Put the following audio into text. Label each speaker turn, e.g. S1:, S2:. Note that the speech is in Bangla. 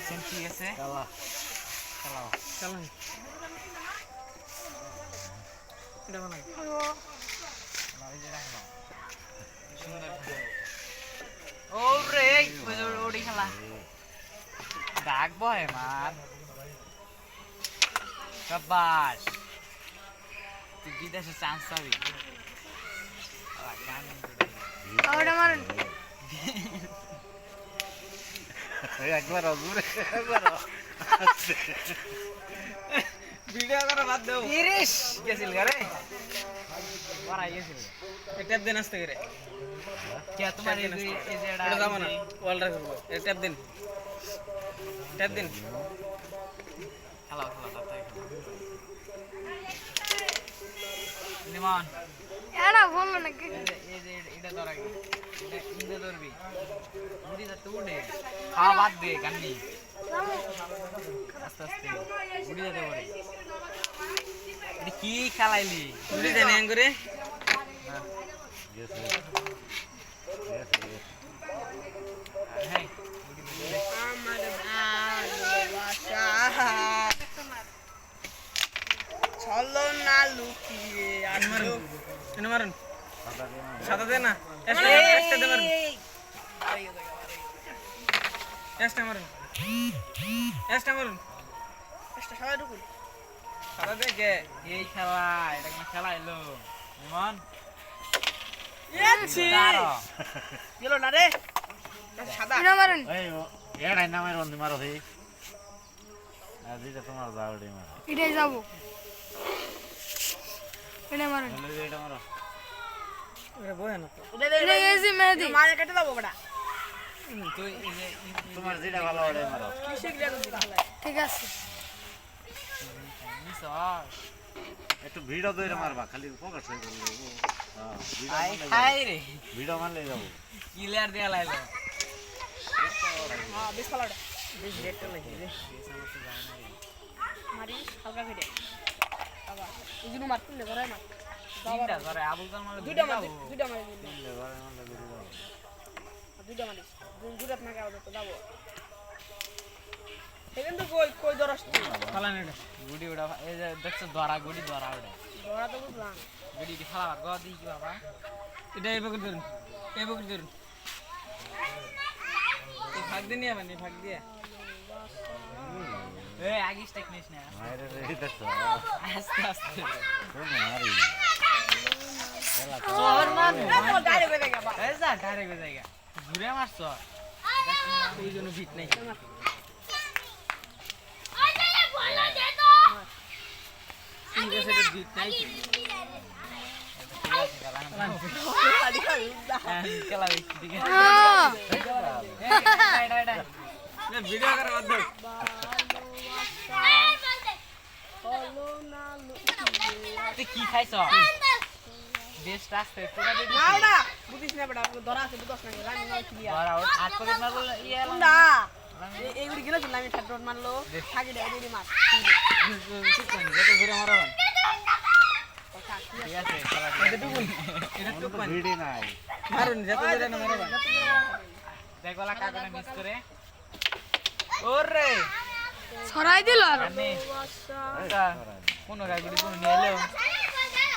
S1: দেখছেন ঠিক আছে চালাও চালান এটা বানাই সুন্দর ওরে ওড়ি খেলা ডাকবো মার শাবাশ তুই বিদেশে চান্স পাবি
S2: ওটা মারুন
S3: একবার ঘুরে একবার
S1: ভিডিও করা বাদ দাও 30 গেছিল রে পড়াই গেছিল ট্যাপ দেন আসতে করে কে তোমার এই যে এটা যাবো না ওয়াল রাখবো এটা ট্যাপ দিন খেলা তাড়াতাড়ি নিমান
S2: এরা বললো না
S1: এই যে এটা ধরা এটা ইন্দে ধরবি মুড়ি যা তো উঠে খাওয়া বাদ দে কান্নি আস্তে আস্তে মুড়ি যেতে পারে এটা কি খেলাইলি মুড়ি দেন এং করে হ্যাঁ
S2: আমার ভালোবাসা চলো না লুকিয়ে আসো
S1: এনে মারুন সাদা দে না এসটা দে মারুন এসটা মারুন
S2: এসটা সবাই ঢুকুন
S1: সাদা দে কে এই খেলা এটা কোন খেলা এলো ইমন
S2: এছি গেল না রে সাদা এটা মারুন
S3: এই এড়াই নামের বন্ধু মারো হে আজ এটা তোমার যাওড়ি মারো
S2: এটাই যাবো এটা মারুন
S3: এটা মারো
S1: এটা বয় না তো
S2: এটা এসি মেহেদি মারে কেটে যাবো বড়া
S1: তুই
S3: তোমার যেটা ভালো ওটাই মারো
S2: কিসে গিয়ে ঠিক আছে
S3: একটু ভিড়ও দইরে মারবা খালি ফোকাস হয়ে গেল
S1: আই খাই রে
S3: ভিড়ও মারলে যাবো
S1: ক্লিয়ার দেয়া লাইলো
S2: হ্যাঁ বেশ ভালো বেশ রেটটা লাগে রে মারিস হালকা করে বাবা ইজুনু মারতে লে ঘরে মার
S1: তিনটা ধরে আবুল কাল মারলে
S2: দুইটা মার দুইটা মারিস দুইটা আপনাকে আওয়াজ তো দাও এখন তো কই দরস
S1: ফালান এটা গুডি ওটা এই যে দেখছো ধরা গুডি ধরা ওটা
S2: ধরা তো বুঝলাম
S1: গুডি দি ফালাবার গো দি কি বাবা এটা এই বকর ধরুন এই ভাগ দিয়ে নিয়ে মানে ভাগ দিয়ে এই আগিস টেকনিস না
S3: মায়ের রেডি দেখছো
S1: আস্তে আস্তে
S3: তো মারি
S1: চোর মান
S2: ডাইরেক্ট হয়ে গেল
S1: এই যা ডাইরেক্ট হয়ে যায় ঘুরে মারছ এই জন্য ভিট নাই ঠিক আছে তো ভিট নাই খেলা দেখছি ঠিক আছে ভিডিও করার মাধ্যমে তুই কি খাইছ বেস্ট আসছে তোরা দিবি
S2: না না বুঝিস না বেটা ধরা আছে বুঝছ না রানি না ক্লিয়ার
S1: ধরা ওর হাত পকেট মারবো ইয়ে
S2: না এই উড়ি গেল তো আমি ফ্যাট মারলো থাকি দে এই মার
S1: ঠিক করে যত ঘুরে মারাবেন ঠিক আছে খেলা এটা টুকুন
S3: ভিড়ই নাই
S1: মারুন যত ঘুরে না মারাবেন দেখো লা কাগনে মিস করে ওরে
S2: ছড়াই দিল আর
S1: আমি কোন গাড়ি কোন নিয়ে এলো